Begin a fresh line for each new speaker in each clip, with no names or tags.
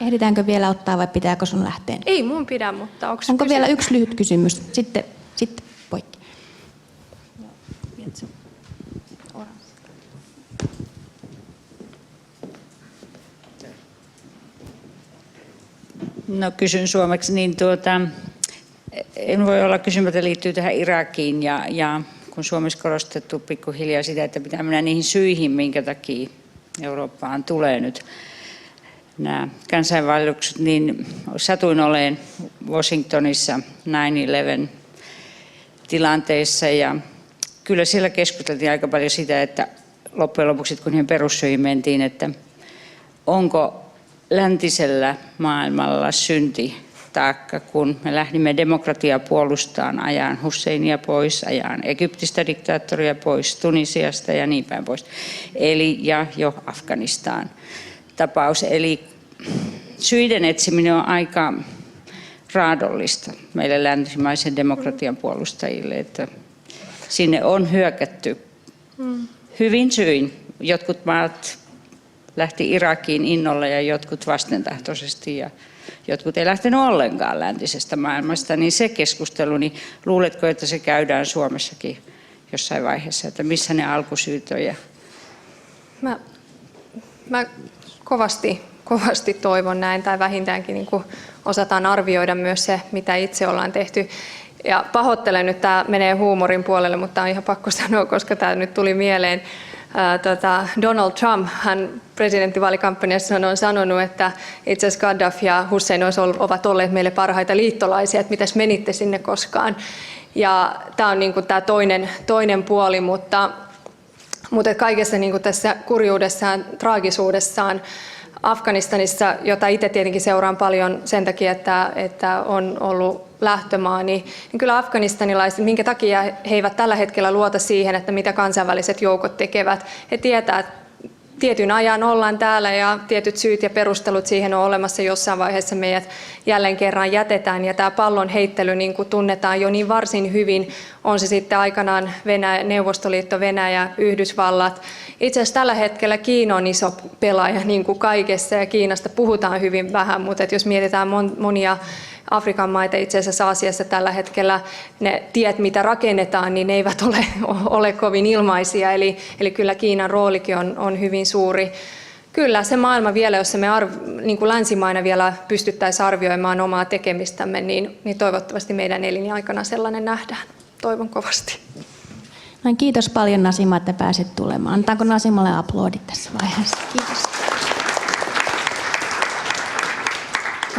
Ehditäänkö vielä ottaa vai pitääkö sun lähteä?
Ei mun pidä, mutta
onko vielä yksi lyhyt kysymys? Sitten poikki.
No kysyn suomeksi, niin en voi olla kysymättä liittyy tähän Irakiin ja kun Suomessa korostettu pikkuhiljaa sitä, että pitää mennä niihin syihin, minkä takia Eurooppaan tulee nyt nämä kansainvaellukset, niin satuin oleen Washingtonissa 9/11 tilanteessa ja kyllä siellä keskusteltiin aika paljon sitä, että loppujen lopuksi kun niihin perussyihin mentiin, että onko läntisellä maailmalla syntitaakka, kun me lähdimme demokratiaa puolustamaan, ajan Husseinia pois, ajan Egyptistä diktaattoria pois, Tunisiasta ja niin päin pois. Eli ja jo Afganistan tapaus. Eli syiden etsiminen on aika raadollista meille länsimaisen demokratian puolustajille, että sinne on hyökätty hyvin syin. Jotkut maat lähti Irakiin innolla ja jotkut vastentahtoisesti ja jotkut ei lähtenyt ollenkaan läntisestä maailmasta, niin se keskustelu, niin luuletko, että se käydään Suomessakin jossain vaiheessa, että missä ne alkusyyt on?
Mä kovasti toivon näin, tai vähintäänkin niin kuin osataan arvioida myös se, mitä itse ollaan tehty. Ja pahoittelen nyt, tämä menee huumorin puolelle, mutta on ihan pakko sanoa, koska tämä nyt tuli mieleen. Donald Trump, hän presidenttivaalikampanjassa on sanonut, että itse asiassa Gaddafi ja Hussein ovat olleet meille parhaita liittolaisia, että mitäs menitte sinne koskaan. Ja tämä on niin kuin tämä toinen puoli, mutta kaikessa niin kuin tässä kurjuudessaan, traagisuudessaan, Afganistanissa, jota itse tietenkin seuraan paljon sen takia, että on ollut lähtömaa, niin kyllä afganistanilaiset, minkä takia he eivät tällä hetkellä luota siihen, että mitä kansainväliset joukot tekevät. He tietää, että tietyn ajan ollaan täällä ja tietyt syyt ja perustelut siihen on olemassa, jossain vaiheessa meidät jälleen kerran jätetään. Ja tämä pallon heittely niin kuin tunnetaan jo niin varsin hyvin, on se sitten aikanaan Venäjä, Neuvostoliitto, Venäjä, Yhdysvallat. Itse asiassa tällä hetkellä Kiina on iso pelaaja niin kuin kaikessa ja Kiinasta puhutaan hyvin vähän, mutta jos mietitään monia Afrikan maita, itse asiassa Aasiassa tällä hetkellä ne tiet, mitä rakennetaan, niin ne eivät ole kovin ilmaisia. Eli kyllä Kiinan roolikin on hyvin suuri. Kyllä se maailma vielä, jos me niin kuin länsimaina vielä pystyttäisiin arvioimaan omaa tekemistämme, niin toivottavasti meidän elinaikana sellainen nähdään. Toivon kovasti.
No, kiitos paljon Nasima, että pääsit tulemaan. Antaako Nasimalle aplodit tässä vaiheessa? Kiitos.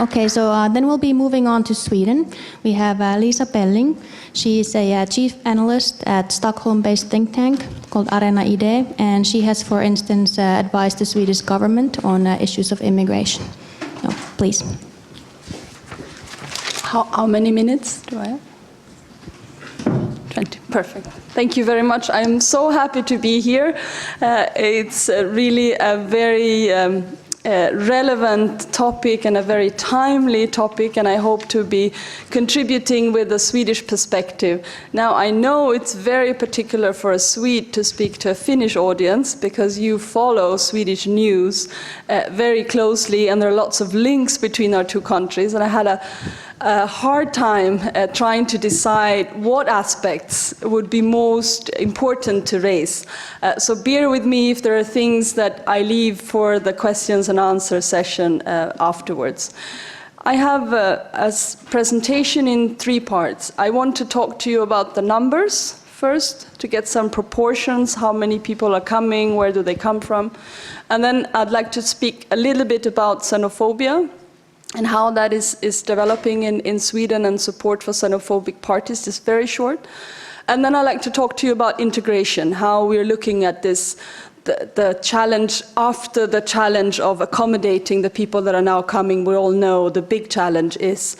Okay, so then we'll be moving on to Sweden. We have Lisa Pelling. She's a chief analyst at Stockholm-based think tank called Arena Idé, and she has, for instance, advised the Swedish government on issues of immigration. So, please.
How many minutes do I have? 20. Perfect. Thank you very much. I'm so happy to be here. It's really a very relevant topic and a very timely topic, and I hope to be contributing with a Swedish perspective. Now, I know it's very particular for a Swede to speak to a Finnish audience because you follow Swedish news very closely, and there are lots of links between our two countries, and I had a hard time trying to decide what aspects would be most important to raise. So bear with me if there are things that I leave for the questions and answer session afterwards. I have a presentation in 3 parts. I want to talk to you about the numbers first, to get some proportions, how many people are coming, where do they come from. And then I'd like to speak a little bit about xenophobia, and how that is developing in Sweden, and support for xenophobic parties, just very short. And then I'd like to talk to you about integration, how we're looking at this, the challenge after the challenge of accommodating the people that are now coming. We all know the big challenge is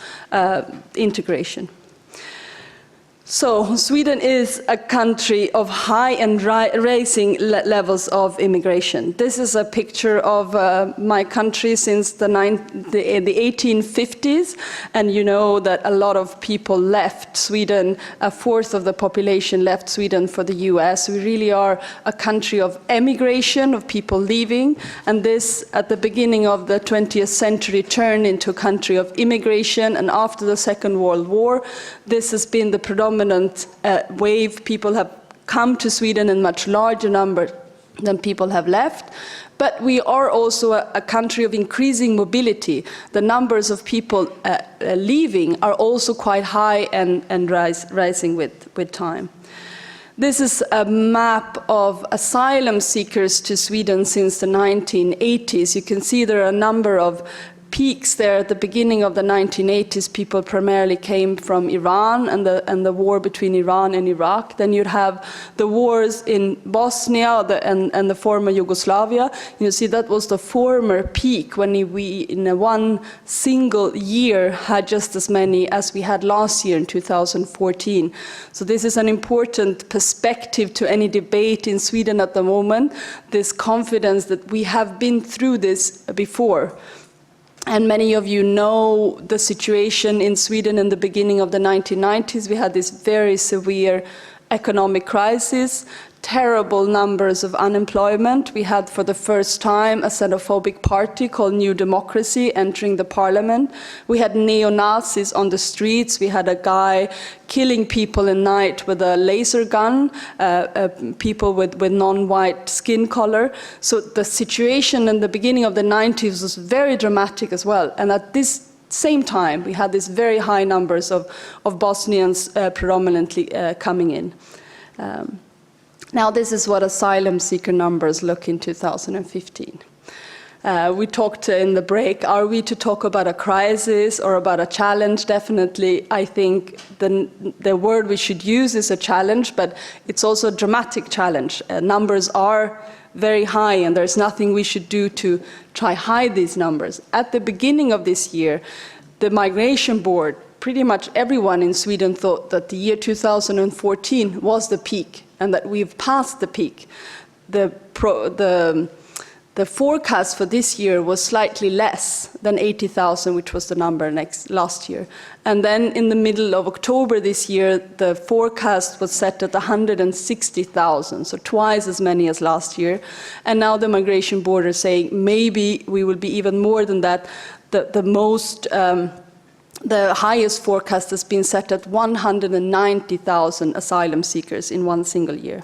integration. So Sweden is a country of high and rising levels of immigration. This is a picture of my country since the 1850s, and you know that a lot of people left Sweden. A fourth of the population left Sweden for the US. We really are a country of emigration, of people leaving, and this at the beginning of the 20th century turned into a country of immigration, and after the Second World War this has been the predominant wave. People have come to Sweden in much larger number than people have left. But we are also a country of increasing mobility. The numbers of people leaving are also quite high and rising with time. This is a map of asylum seekers to Sweden since the 1980s. You can see there are a number of peaks there. At the beginning of the 1980s, people primarily came from Iran and the war between Iran and Iraq. Then you'd have the wars in Bosnia and the former Yugoslavia. You see that was the former peak when we in one single year had just as many as we had last year in 2014. So this is an important perspective to any debate in Sweden at the moment, this confidence that we have been through this before. And many of you know the situation in Sweden in the beginning of the 1990s. We had this very severe economic crisis, terrible numbers of unemployment. We had for the first time a xenophobic party called New Democracy entering the parliament. We had neo-Nazis on the streets. We had a guy killing people at night with a laser gun, people with non-white skin color. So the situation in the beginning of the 90s was very dramatic as well. And at this same time, we had these very high numbers of Bosnians predominantly coming in. Now this is what asylum seeker numbers look in 2015. We talked in the break, are we to talk about a crisis or about a challenge? Definitely, I think the word we should use is a challenge, but it's also a dramatic challenge. Numbers are very high and there's nothing we should do to try hide these numbers. At the beginning of this year, the Migration Board, pretty much everyone in Sweden thought that the year 2014 was the peak and that we've passed the peak. The forecast for this year was slightly less than 80,000, which was the number last year. And then in the middle of October this year, the forecast was set at 160,000, so twice as many as last year. And now the Migration Board is saying maybe we will be even more than that. The highest forecast has been set at 190,000 asylum seekers in one single year.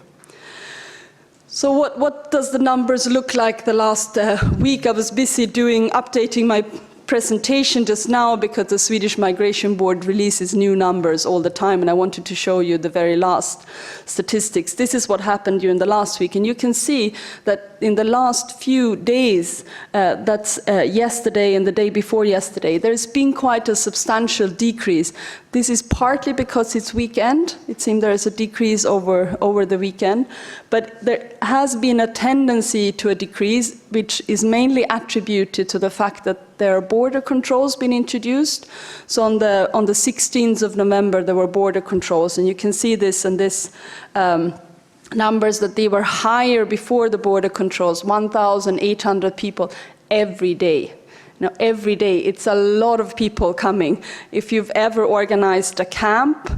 So what does the numbers look like the last week? I was busy updating my presentation just now because the Swedish Migration Board releases new numbers all the time, and I wanted to show you the very last statistics. This is what happened during the last week, and you can see that in the last few days, that's yesterday and the day before yesterday, there's been quite a substantial decrease. This is partly because it's weekend. It seems there is a decrease over the weekend, but there has been a tendency to a decrease, which is mainly attributed to the fact that there are border controls being introduced. So on the 16th of November, there were border controls, and you can see this in this numbers that they were higher before the border controls, 1,800 people every day. Now, every day, it's a lot of people coming. If you've ever organized a camp,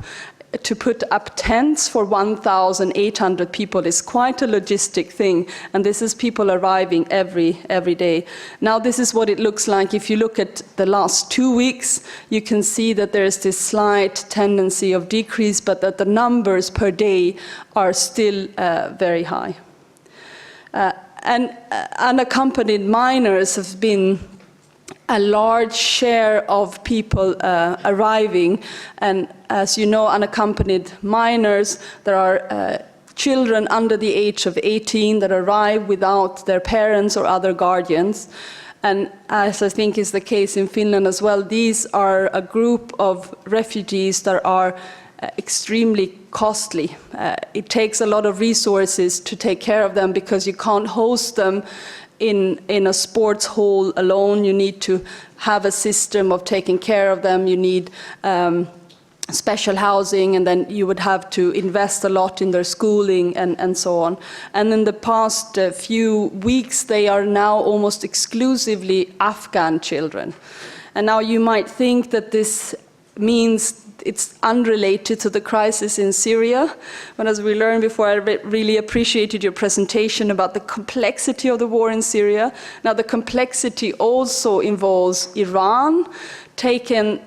to put up tents for 1,800 people is quite a logistic thing, and this is people arriving every day. Now, this is what it looks like. If you look at the last 2 weeks, you can see that there is this slight tendency of decrease, but that the numbers per day are still very high. And unaccompanied minors have been a large share of people arriving, and as you know, unaccompanied minors, there are children under the age of 18 that arrive without their parents or other guardians. And as I think is the case in Finland as well, these are a group of refugees that are extremely costly. It takes a lot of resources to take care of them because you can't host them in a sports hall alone. You need to have a system of taking care of them. You need special housing, and then you would have to invest a lot in their schooling and so on. And in the past few weeks, they are now almost exclusively Afghan children. And now you might think that this means it's unrelated to the crisis in Syria. But as we learned before, I really appreciated your presentation about the complexity of the war in Syria. Now the complexity also involves Iran taking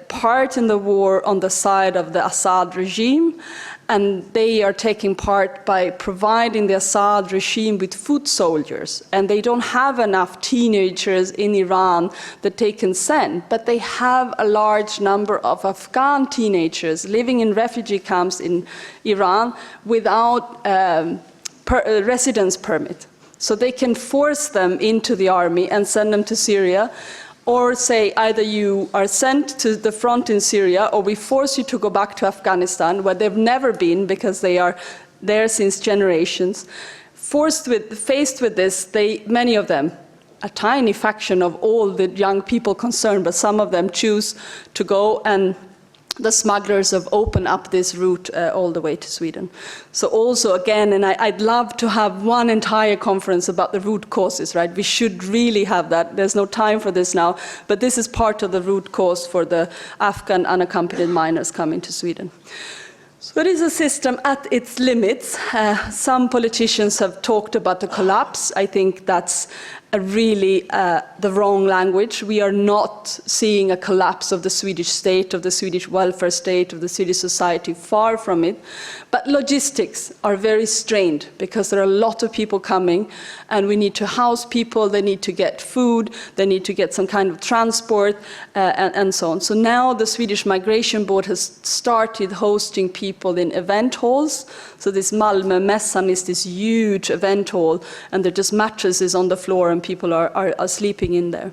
part in the war on the side of the Assad regime, and they are taking part by providing the Assad regime with foot soldiers. And they don't have enough teenagers in Iran that they can send, but they have a large number of Afghan teenagers living in refugee camps in Iran without residence permit. So they can force them into the army and send them to Syria, or say either you are sent to the front in Syria or we force you to go back to Afghanistan, where they've never been because they are there since generations. Faced with this, many of them, a tiny fraction of all the young people concerned, but some of them choose to go, and the smugglers have opened up this route all the way to Sweden. So also again, and I'd love to have one entire conference about the root causes, right? We should really have that. There's no time for this now, but this is part of the root cause for the Afghan unaccompanied minors coming to Sweden. So it is a system at its limits. Some politicians have talked about the collapse. I think that's really the wrong language. We are not seeing a collapse of the Swedish state, of the Swedish welfare state, of the Swedish society, far from it. But logistics are very strained because there are a lot of people coming, and we need to house people, they need to get food, they need to get some kind of transport, and so on. So now the Swedish Migration Board has started hosting people in event halls. So this Malmö Mässan is this huge event hall, and there are just mattresses on the floor and people are sleeping in there.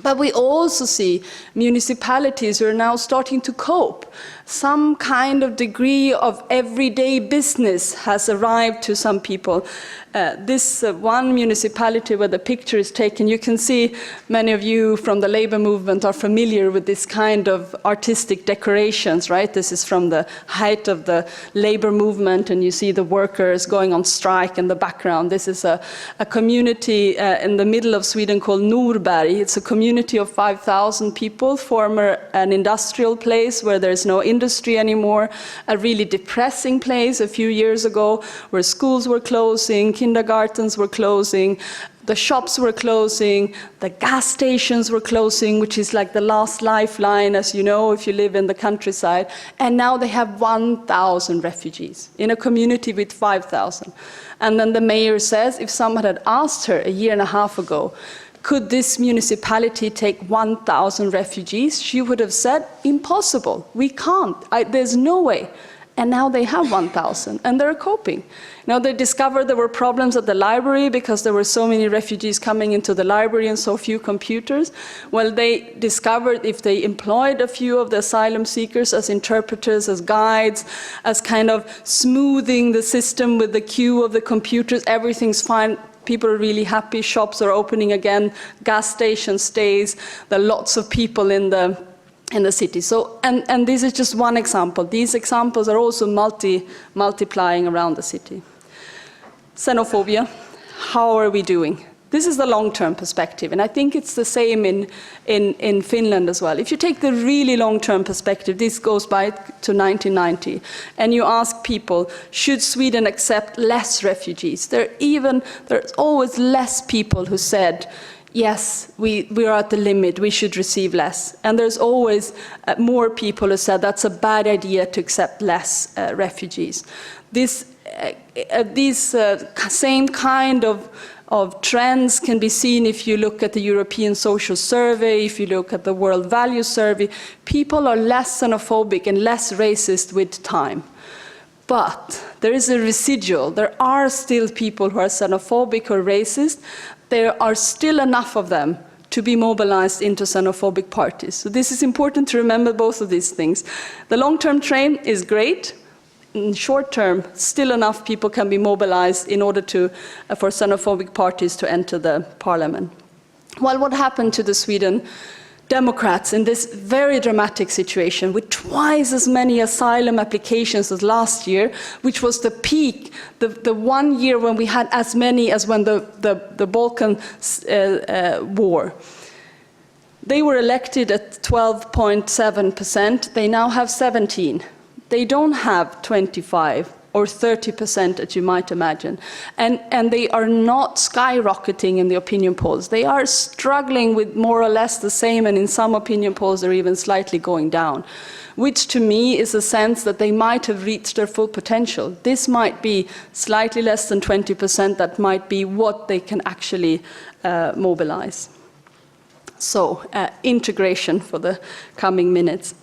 But we also see municipalities who are now starting to cope. Some kind of degree of everyday business has arrived to some people. This one municipality where the picture is taken, you can see many of you from the labor movement are familiar with this kind of artistic decorations, right? This is from the height of the labor movement, and you see the workers going on strike in the background. This is a community in the middle of Sweden called Norberg. It's a community of 5,000 people, former an industrial place where there's no industry anymore, a really depressing place a few years ago where schools were closing, kindergartens were closing, the shops were closing, the gas stations were closing, which is like the last lifeline, as you know, if you live in the countryside. And now they have 1,000 refugees in a community with 5,000. And then the mayor says, if someone had asked her a year and a half ago, could this municipality take 1,000 refugees? She would have said, impossible, we can't, there's no way. And now they have 1,000, and they're coping. Now they discovered there were problems at the library because there were so many refugees coming into the library and so few computers. Well, they discovered if they employed a few of the asylum seekers as interpreters, as guides, as kind of smoothing the system with the queue of the computers, everything's fine. People are really happy, shops are opening again, gas station stays, there are lots of people in the city. So, and this is just one example. These examples are also multiplying around the city. Xenophobia, how are we doing? This is the long-term perspective, and I think it's the same in Finland as well. If you take the really long-term perspective, this goes back to 1990, and you ask people, should Sweden accept less refugees? There's always less people who said, yes, we are at the limit, we should receive less. And there's always more people who said that's a bad idea to accept less refugees. These same kind of trends can be seen if you look at the European Social Survey, if you look at the World Values Survey. People are less xenophobic and less racist with time. But there is a residual. There are still people who are xenophobic or racist. There are still enough of them to be mobilized into xenophobic parties. So this is important to remember both of these things. The long-term trend is great. In short term, still enough people can be mobilized in order for xenophobic parties to enter the parliament. Well, what happened to Democrats in this very dramatic situation with twice as many asylum applications as last year, which was the peak, the 1 year when we had as many as when the Balkan war. They were elected at 12.7%. They now have 17. They don't have 25 or 30%, as you might imagine. And they are not skyrocketing in the opinion polls. They are struggling with more or less the same, and in some opinion polls they're even slightly going down, which to me is a sense that they might have reached their full potential. This might be slightly less than 20%, that might be what they can actually mobilize. So, integration for the coming minutes.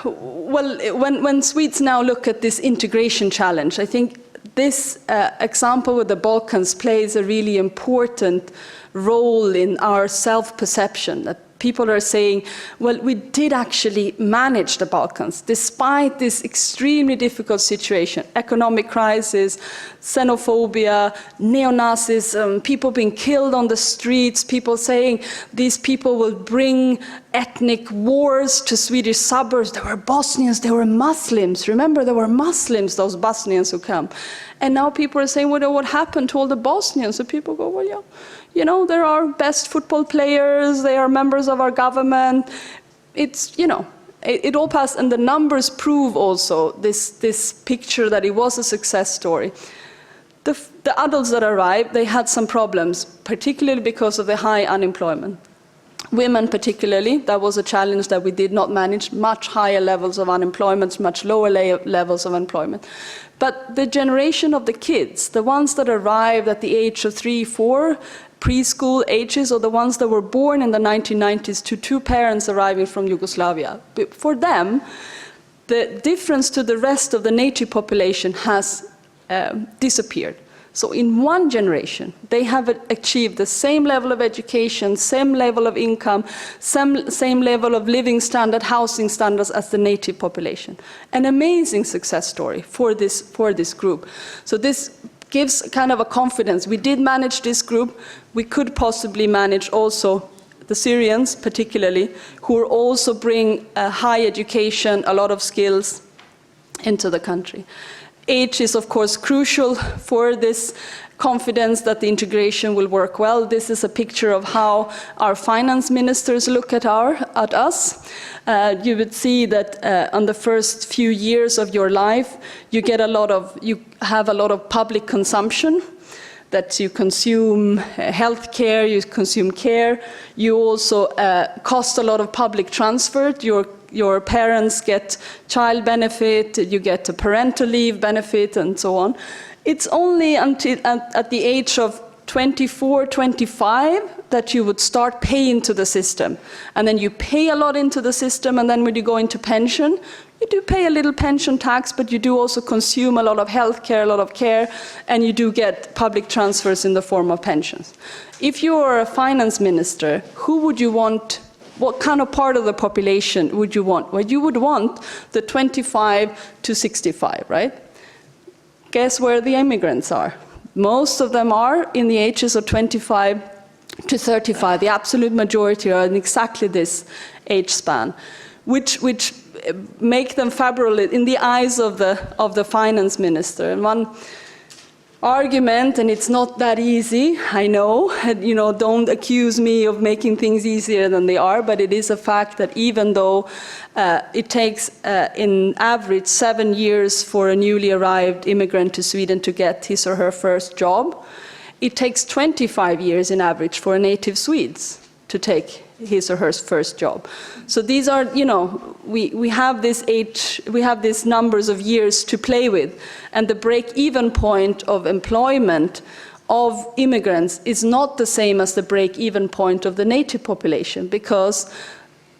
Well, when Swedes now look at this integration challenge, I think this example with the Balkans plays a really important role in our self-perception, that people are saying, well, we did actually manage the Balkans, despite this extremely difficult situation, economic crisis, xenophobia, neo-Nazism, people being killed on the streets, people saying these people will bring ethnic wars to Swedish suburbs. There were Bosnians, there were Muslims. Remember, there were Muslims, those Bosnians who come. And now people are saying, well, what happened to all the Bosnians? So people go, well, yeah. You know, they're our best football players, they are members of our government. It's, you know, it all passed, and the numbers prove also this picture that it was a success story. The adults that arrived, they had some problems, particularly because of the high unemployment. Women particularly, that was a challenge that we did not manage, much higher levels of unemployment, much lower levels of employment. But the generation of the kids, the ones that arrived at the age of 3, 4, preschool ages, or the ones that were born in the 1990s to two parents arriving from Yugoslavia. But for them, the difference to the rest of the native population has disappeared. So in one generation, they have achieved the same level of education, same level of income, same level of living standard, housing standards as the native population. An amazing success story for this group. So this gives kind of a confidence. We did manage this group. We could possibly manage also the Syrians, particularly, who also bring high education, a lot of skills into the country. Age is, of course, crucial for this confidence that the integration will work well. This is a picture of how our finance ministers look at us. You would see that on the first few years of your life, you have a lot of public consumption, that you consume health care, you consume care. You also cost a lot of public transfer. Your parents get child benefit, you get a parental leave benefit, and so on. It's only until at the age of 24, 25 that you would start paying to the system. And then you pay a lot into the system, and then when you go into pension, you do pay a little pension tax, but you do also consume a lot of health care, a lot of care, and you do get public transfers in the form of pensions. If you are a finance minister, who would you want? What kind of part of the population would you want? Well, you would want the 25 to 65, right? Guess where the immigrants are? Most of them are in the ages of 25 to 35. The absolute majority are in exactly this age span, which make them fabulous in the eyes of the finance minister. And one argument, and it's not that easy, I know, you know, don't accuse me of making things easier than they are, but it is a fact that even though it takes in average 7 years for a newly arrived immigrant to Sweden to get his or her first job, it takes 25 years in average for a native Swedes to take his or her first job. So these are, you know, we have this age, we have these numbers of years to play with, and the break-even point of employment of immigrants is not the same as the break-even point of the native population, because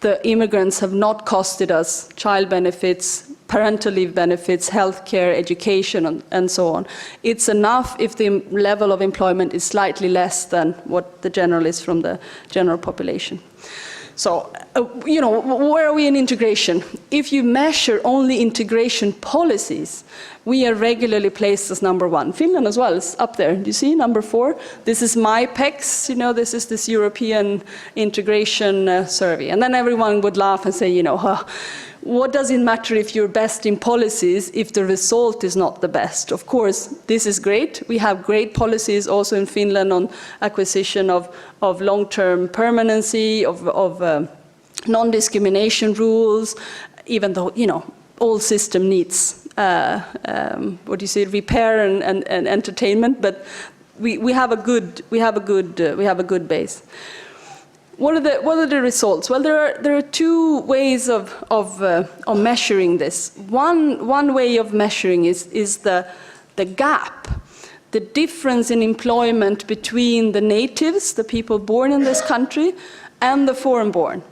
the immigrants have not costed us child benefits, parental leave benefits, healthcare, education, and so on. It's enough if the level of employment is slightly less than what the general is from the general population. So, where are we in integration? If you measure only integration policies, we are regularly placed as number 1. Finland as well is up there. Do you see number 4? This is my PECS, this is this European integration survey. And then everyone would laugh and say, what does it matter if you're best in policies if the result is not the best? Of course, this is great. We have great policies also in Finland on acquisition of long-term permanency, of non-discrimination rules, even though, all system needs, repair and entertainment, but we have a good base. What are the results? Well, there are 2 ways of measuring this. One way of measuring is the gap, the difference in employment between the natives, the people born in this country, and the foreign-born.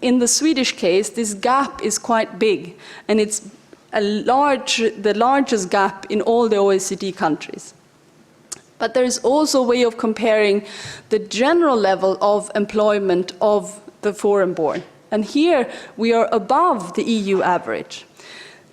In the Swedish case, this gap is quite big, and it's the largest gap in all the OECD countries. But there is also a way of comparing the general level of employment of the foreign-born. And here we are above the EU average.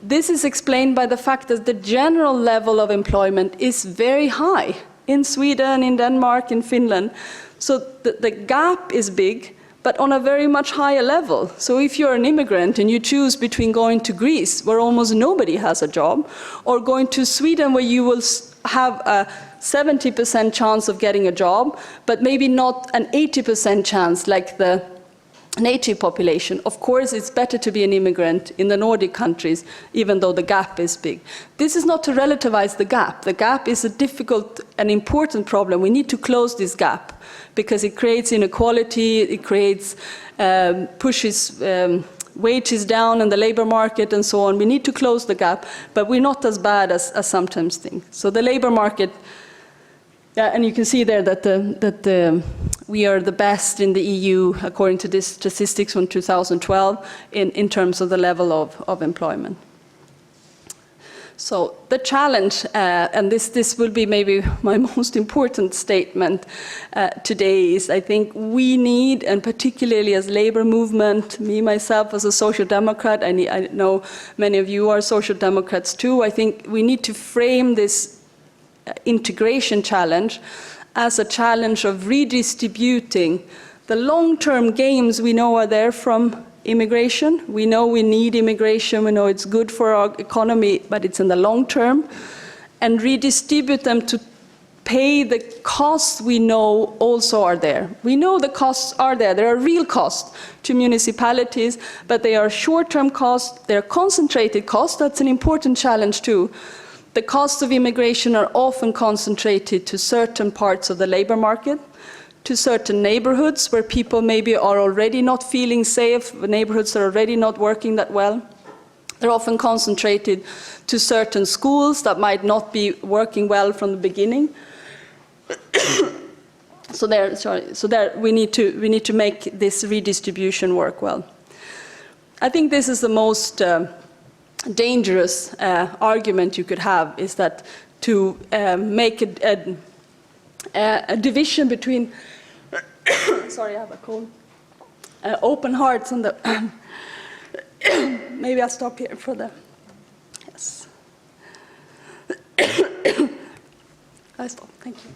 This is explained by the fact that the general level of employment is very high in Sweden, in Denmark, in Finland. So the gap is big, but on a very much higher level. So if you're an immigrant and you choose between going to Greece, where almost nobody has a job, or going to Sweden, where you will have a 70% chance of getting a job, but maybe not an 80% chance like the native population. Of course, it's better to be an immigrant in the Nordic countries, even though the gap is big. This is not to relativize the gap. The gap is a difficult and important problem. We need to close this gap because it creates inequality, it creates, pushes wages down in the labor market and so on. We need to close the gap, but we're not as bad as sometimes think. So the labor market, and you can see there that we are the best in the EU, according to this statistics from 2012, in terms of the level of employment. So the challenge, and this will be maybe my most important statement today, is I think we need, and particularly as labor movement, me myself as a social democrat, I know many of you are social democrats too, I think we need to frame this integration challenge as a challenge of redistributing the long-term gains we know are there from immigration. We know we need immigration, we know it's good for our economy, but it's in the long term, and redistribute them to pay the costs we know also are there. We know the costs are there. There are real costs to municipalities, but they are short-term costs, they're concentrated costs. That's an important challenge too. The costs of immigration are often concentrated to certain parts of the labor market, to certain neighborhoods where people maybe are already not feeling safe, neighborhoods are already not working that well. They're often concentrated to certain schools that might not be working well from the beginning. So there we need to make this redistribution work well. I think this is the most dangerous argument you could have, is that to make a division between sorry, I have a cold, open hearts and the maybe I'll stop here for the yes. I stop. Thank you.